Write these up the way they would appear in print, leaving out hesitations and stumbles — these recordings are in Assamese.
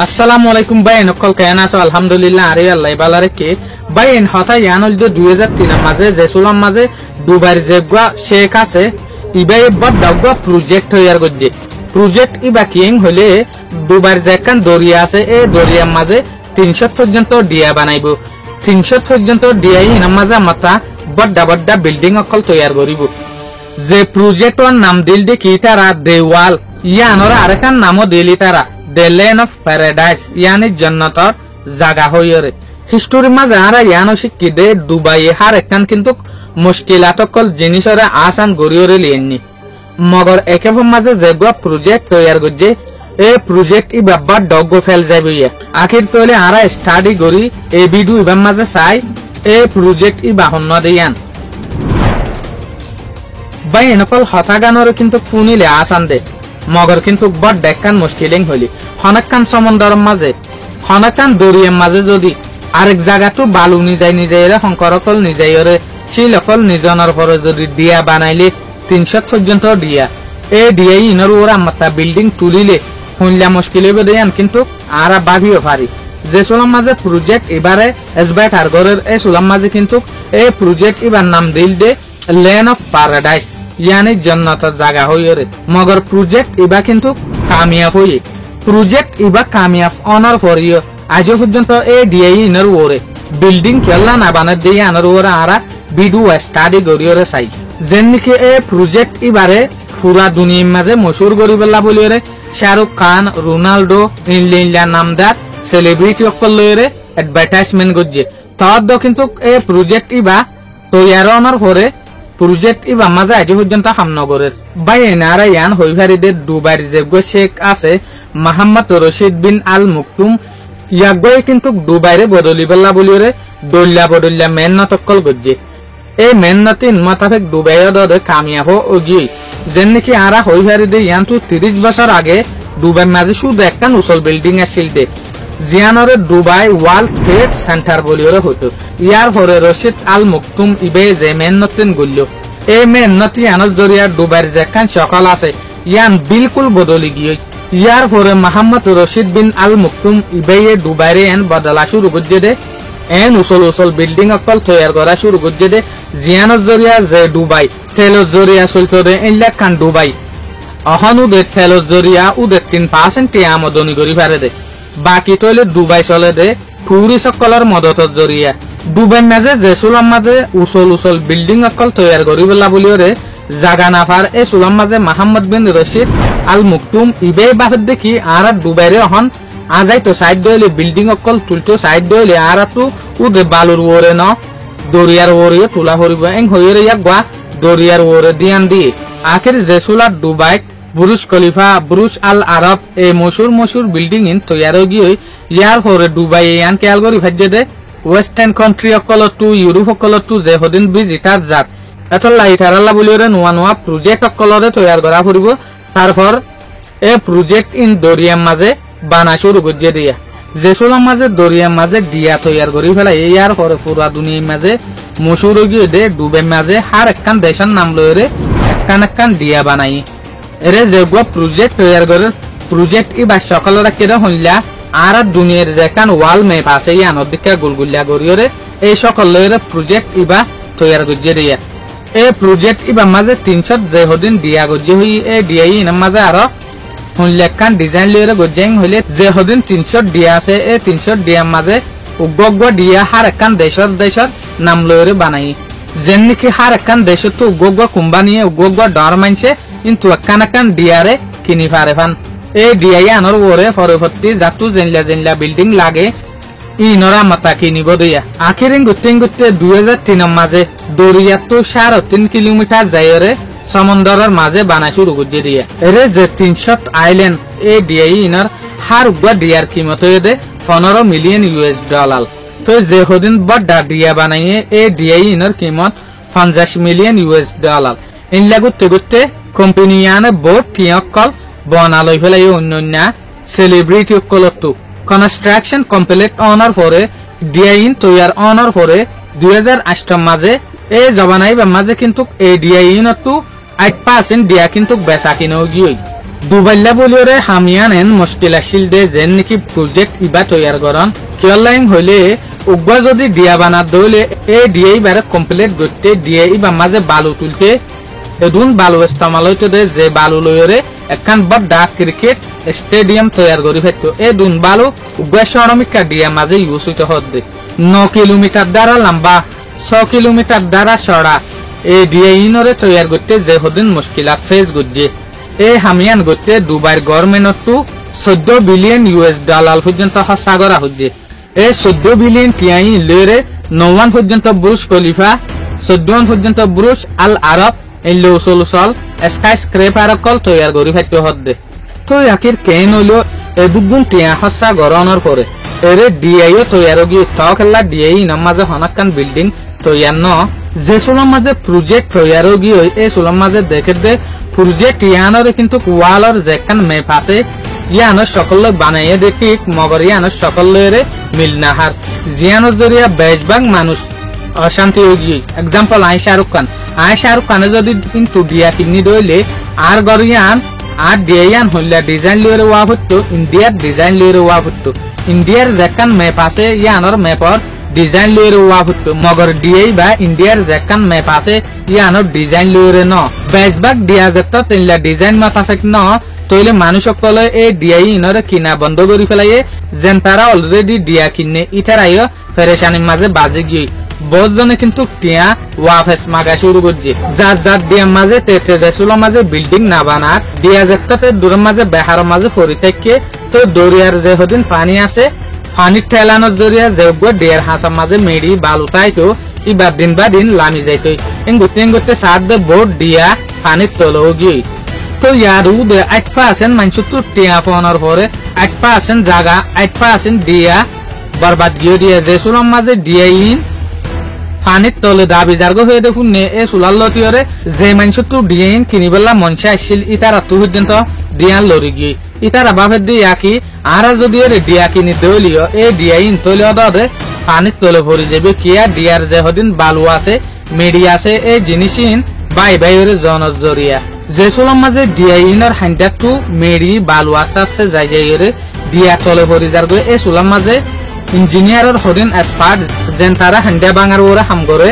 আসসালামু আলাইকুম বাইন অকল কেন আছো আলহামদুলিল্লাহ আরে আল্লাহ বালারে কে বাইন হতা ইয়ানল 2003 মাঝে জেসুলাম মাঝে দুবার জেগা শেখ আছে ইবাই বড় দাগা প্রজেক্ট হইয়ার গজ্জে প্রজেক্ট ইবা কিং হলে দুবার জেকান দরিয়া আছে এই দরিয়ার মাঝে 300 পর্যন্ত ডিয়া বানাইবো 300 পর্যন্ত ডিয়াই নামাজা মাতা বড় বিল্ডিং অকল তৈয়ার করিব যে প্রজেক্টর নাম দিল দে কি তারা দেওয়াল ইয়ানর আরেকান নামও দিলি তারা The Land of Paradise यानी जन्नतर जागा होयरे हिस्टोरी माजे आरा यानो शिक्किदे दुबई हार एकन किंतु मुश्किलातकल जिनिसरे आसान गरियोरे लियन्नी मगर एकेफम माजे जेगवा प्रोजेक्ट तैयार गजे ए प्रोजेक्ट इ बाबा डगो फेल जाबिया आखिर तोले आरा स्टडी गरी ए वीडियो इबाम माजे साइ ए प्रोजेक्ट इ बाहन्न देयान बाय एनकल हतागानरे किंतु फुनिले आसान दे मगर किंतु बड़ डेक्कान मुश्किलिंग हइली हनकान समंदर माजे हनकान दरियार माजे जदि आरेक जागातो बालु निजाइरे हंकरकल निजाइरे सिलकल निजनर परे जदि डिया बानाइले 300 पर्यंत डिया ए डियाई इनर ओरा माता बिल्डिंग तुलिले हइला मुश्किल हबे देयान किंतु आरा भाबियो पारि जे सोलाम माजे प्रोजेक्ट एबारे एसबाइट हारगरेर ए सोलाम माजे किंतु ए प्रोजेक्ट इबार नाम दिल दे लैंड ऑफ पैराडाइज यानी जन्नत जागा होयरे मगर प्रोजेक्ट इबा किंतु कामयाब होई प्रोजेक्ट इबा कामयाब ऑनर फॉर यू आजो पर्यंत ए डिआई इनर ओरे बिल्डिंग केला ना बाना दे आनर ओरा आरा वीडियो स्टडी गरियोरे साइ जेननिके ए प्रोजेक्ट इबारे पूरा दुनिया माजे मशहूर गरिबल्ला बोलियोरे शाहरुख खान रोनाल्डो इनलिनला नामदार सेलिब्रिटी अकल लयरे एडवर्टाइजमेंट गजे तद किंतु ए प्रोजेक्ट इबा तैयार ऑनर फॉरे प्रोजेक्ट इबा माजा आजो पर्यंत हामनगरेर बाय एनारा यान हइफारिदे दुबाइर जेगो शेख আছে মোহাম্মদ রশিদ বিন আল মুকতুম ইয়াগই কিন্তু দুবাইরে বদলিবেলা বলিরে দল্লা বদল্লা মেন্নতকল গজ্জে এই মেন্নতিন মোতাবেক দুবাইর দরে কামিয়াব ওগি যেনকি আরা হইহারিদে ইয়ান্তু 30 বছর আগে দুবাই মাঝে শুধু একখান উসল বিল্ডিং আছিল দে জিয়ানরে দুবাই ওয়ার্ল্ড ট্রেড সেন্টার বলিরে হতো ইয়ার পরে রশিদ আল মুকতুম ইবে যে মেন্নতিন গল্ল এই মেন্নতি আনজ জরিয়া দুবাইর যেখান সকাল আছে ইয়ান বিলকুল বদলি গিয়ে यार फोरे मोहम्मद रशीद बिन आल मुक्तुम इबेये दुबाइरे एन बदला शुरू गज्जे दे एन उसल बिल्डिंग अकल तैयार करा शुरू गज्जे दे जियान जरिया जे दुबाई तेलो जरिया चलतो दे इनला कान दुबाई अहनु दे तेलो जरिया उदे 3% आमदनी करि पारे दे बाकी तोले दुबाई चले दे टूरिस्ट अकलर मदद जरिया दुबाई माजे जे सुलम माजे उसल बिल्डिंग अकल तैयार करिबला बोलियोरे জাগা নাফার এ সুলাম মাঝে মোহাম্মদ বিন রশিদ আল মুকতুম ইবে বাফদ দেখি আর দুবাইরে হন আজাই তো সাইড দইলে বিল্ডিং অকল তুলতো সাইড দইলে আর তো উদে বালুর ওরে ন দরিয়ার ওরে তুলা হরিব এং হইরে ইয়াক গা দরিয়ার ওরে দিয়ান দি আখির জেসুলা Dubai Burj Khalifa Burj Al Arab এ মশহুর বিল্ডিং ইন তৈয়ার গই ইয়ার হরে দুবাই ইয়ান ক্যালগরি ভাজ্জে দে ওয়েস্টার্ন কান্ট্রি অকল টু ইউরোপ অকল টু যে হদিন ভিজিটার জাত এতলা ইতারাল্লা বলিরে নোয়া প্রজেক্ট অকলরে তৈয়ার করা ফুরিব তারপর এ প্রজেক্ট ইন দরিয়ার মাঝে বানা শুরু গজ্জে দিয়া জেসুলাম মাঝে দরিয়ার মাঝে ডিয়া তৈয়ার করি ফেলা ইয়ার পরে পুরা দুনিয়ার মাঝে মশহুর গিয়ে দে দুবের মাঝে হার একখান দেশের নাম লইরে একখান ডিয়া বানাই এরে যেগুয়া প্রজেক্ট তৈয়ার করে প্রজেক্ট ইবা সকালরা কেন হইলা আর দুনিয়ার যেখান ওয়াল ম্যাপ আছে ইয়ানোর দিকে গুলগুলিয়া গরিয়রে এই সকল লইরে প্রজেক্ট ইবা তৈয়ার গজ্জে দিয়া ए प्रोजेक्ट इबा माजे 300 जे हदिन दिया गजे हुई ए डिआई न माजे आरो हुनलेखान डिजाइन लेरे गजें हले जे हदिन 300 डिया से ए 300 डिया माजे उगगवा डिया हार एकान देशर नाम लरे बानाई जेननिखि हार एकान देश तो उगगवा कोम्पानी उगगवा डर मानसे किंतु एकान डियारे किनि पारे फान ए डिआई आनर ओरे फरफत्ती जातु जेनला बिल्डिंग लागे इनरा माता किनिब दिया आखिरिन गुत्ते 2003 माजे दरिया तो 3.5 किलोमीटर जायरे समंदरर माजे बाना शुरू गजे दिया एरे जे 300 आइलैंड ए डिआई इनर हार उगवा डियार कीमत दे 15 मिलियन यूएस डॉलर तो जे हदिन बड़ा डिया बनाइए ए डिआई इनर कीमत 50 मिलियन यूएस डॉलर इन गुत्ते कंपनी याने बोट टियकल बना लई फेलाई अन्य सेलिब्रिटी कलतो कंस्ट्रक्शन कम्प्लीट ऑनर फॉरे डिआईन तैयार ऑनर फॉरे 2008 माजे ए जबानाई बा माजे किंतु ए डिआईन तो 8% डिया किंतु बेसा किनो गियोई দুবাইলা বলিওরে হামিয়ান এন মুশকিল আসিল দে যেন নাকি প্রজেক্ট ইবা তৈয়ার করন কিয়লাইং হইলে উগ্র যদি দিয়া বানা দইলে এ ডিএই বারে কমপ্লিট করতে ডিএ ইবা মাঝে বালু তুলতে এদুন বালু ইস্তেমাল হইতে দে যে বালু লইরে একখান বড় ক্রিকেট স্টেডিয়াম তৈয়ার করি ফেলতো এ দুন বালু উগ্র শহরমিকা ডিএ মাঝে ইউজ হইতে হতে 9 কিলোমিটার দ্বারা লম্বা 6 কিলোমিটার দ্বারা চড়া এ ডিএ ইনরে তৈয়ার করতে যে হদিন মুশকিলাত ফেস করছে এ হামিয়ান করতে দুবাইর গভর্নমেন্ট 14 বিলিয়ন ইউএস ডলার পর্যন্ত খরচা করা হচ্ছে এ 14 বিলিয়ন টিআই লইরে 9 পর্যন্ত বুর্জ খলিফা 14 পর্যন্ত বুর্জ আল আরব এই লোসল স্কাই স্ক্রেপার কল তৈয়ার করি ফেলতে হতে তো আখির কেন হইলো এ দুগুণ টিয়া খরচা গরনের পরে এরে ডিআইও তৈয়ার গিয়ে তাও খেলা ডিআই নাম মাঝে হনাকান বিল্ডিং তৈয়ার ন যে সুলম মাঝে প্রজেক্ট তৈয়ার গিয়ে এই সুলম মাঝে দেখে দে প্রজেক্ট ইয়ানরে কিন্তু ওয়ালর যেখান ম্যাপ আছে ইয়ানোর সকল বানাইয়ে দেখি মগর ইয়ানোর সকলের মিল না হার জিয়ানোর জরিয়া বেশভাগ মানুষ অশান্তি হয়ে গিয়ে এক্সাম্পল আই শাহরুখ খানে যদি কিন্তু ডিয়া কিনি দইলে আর গরিয়ান আর ডিয়ান হইলে ডিজাইন লইরে ওয়া হতো ইন্ডিয়ার ডিজাইন লইরে ওয়া হতো ইন্ডিয়ার যেখান ম্যাপ আছে ইয়ানোর ম্যাপর ডিজাইন লইরে ওয়া হতো মগর ডিএই বা ইন্ডিয়ার যেখান ম্যাপ আছে ইয়ানোর ডিজাইন লইরে ন বেশভাগ ডিয়া যেত তিনলা ডিজাইন মাতাফেক ন তইলে মানুষ সকলে এই ডিআই ইনরে কিনা বন্ধ করে ফেলাইয়ে যেন তারা অলরেডি ডিয়া কিনে ইটারাইও ফেরেশানির মাঝে বাজে গিয়ে বহুজনে কিন্তু টিয়া ওয়াফেস মাগা শুরু করছে যার ডিয়ার মাঝে তেতে যেসুলোর মাঝে বিল্ডিং না বানার ডিয়া যেতে দূরের মাঝে বেহার মাঝে পরি থেকে তো দরিয়ার যে হদিন পানি আছে পানির ঠেলানোর জরিয়া যে ডিয়ার হাঁসার মাঝে মেড়ি বালু তাইতো ইবার দিন বা দিন লামি যাইতো এঙ্গুতে সাত দে বোর্ড ডিয়া পানির তলেও গিয়ে তো ইয়ার উদে 8% মানুষ তো টিয়া পাওয়ার পরে 8% জায়গা 8% ডিয়া বরবাদ গিয়ে দিয়ে যে সুলম মাঝে ডিয়া ইন পানির তলে দাবি জার্গ হয়ে দেখুন নে এ সুলার লতিয়রে যে মানুষ তো ডিয়া ইন কিনিবেলা মনসা আসছিল ইতারা তো পর্যন্ত ডিয়ান লরি গিয়ে ইতারা বাপের দিয়ে আঁকি আর যদি এর ডিয়া কিনি দলিও এ ডিয়া ইন তলে দে পানির তলে ভরি যাবে কিয়া ডিয়ার যে হদিন বালু আছে মেডি আছে এই জিনিস ইন বাই বাইরে জনর জরিয়া যে সুলম মাঝে ডিয়া ইনর হাইন্ডা টু মেডি বালু আছে যাই যাই ডিয়া তলে ভরি যার্গ এ সুলম মাঝে ইঞ্জিনিয়ারের হদিন এক্সপার্ট যেন তারা হান্ডা বাঙার ওরা হাম করে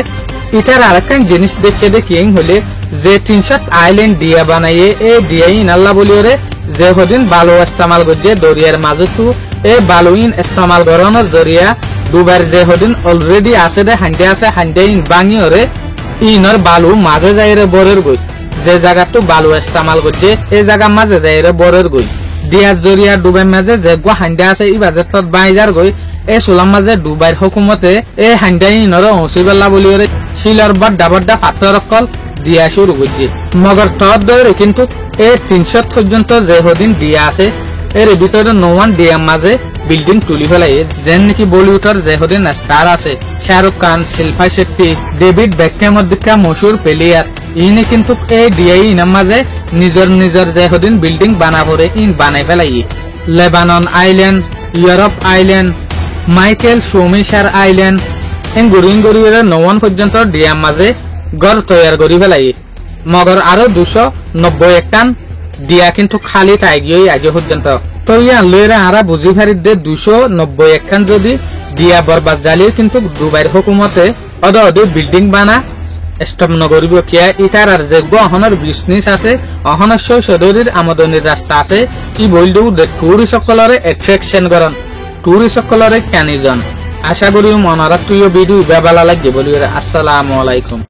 ইটার আরেকখান জিনিস দেখতে দেখিয়ে হলে যে 300 আইল্যান্ড ডিয়া বানাইয়ে এ ডিয়া ইনাল্লা বলিওরে যে হদিন বালু ইস্তেমাল করছে দরিয়ার মাঝে তো এ বালু ইন ইস্তেমাল করানোর জরিয়া দুবার যে হদিন অলরেডি আছে দে হান্ডা আছে হান্ডা ইন বাঙিওরে ইনর বালু মাঝে যাইরে বরের গই যে জায়গাটো বালু ইস্তেমাল করছে এই জায়গার মাঝে যাইরে বরের গই ডিয়ার জরিয়া ডুবের মাঝে যে গো হান্ডা আছে ই বাজে তত বাইজার গই এ সুলাম মাঝে দুবাইর হুকুমতে এ হান্ডাই নর হসিবেল্লা বলিওরে শিলর বড্ডা পাথর কল দিয়া শুরু করছে মগর তত ধরে কিন্তু এ 300 পর্যন্ত যে হদিন দিয়া আছে এর ভিতরে নোয়ান ডিয়ার মাঝে বিল্ডিং তুলি ফেলাই যেন নাকি বলিউডের যে হদিন স্টার আছে শাহরুখ খান শিল্পা শেট্টি ডেভিড বেকহ্যামের দিকা মশহুর প্লেয়ার ইনি কিন্তু এই ডিআই ইনার মাঝে নিজের যে হদিন বিল্ডিং বানাবরে ইন বানাই ফেলাই Lebanon island Europe island Michael সোমেশার আইল্যান্ড এন গড়ি নওয়ান পর্যন্ত ডিয়ার মাঝে ঘর তৈয়ার করি ফেলাই মগর আরো 291 টান ডিয়া কিন্তু খালি তাই গিয়ে আজ পর্যন্ত তো ইয়ান লইরা আরা বুঝি ফারি দে 291 খান যদি ডিয়া বরবাদ জালিয়ে কিন্তু দুবাইর হুকুমতে অদে বিল্ডিং বানা স্টপ নগরিব কিয়া ইটার আর যে অহনের বিজনেস আছে অহনের সদরির আমদানির রাস্তা আছে ই বলদু দে টুরিস্ট সকলরে অ্যাট্রাকশন করন টুরিস্ট সকলরে ক্যানিজন আশা করি মনারা তুইও ভিডিও বেবালা লাগবে বলি আসসালামু আলাইকুম।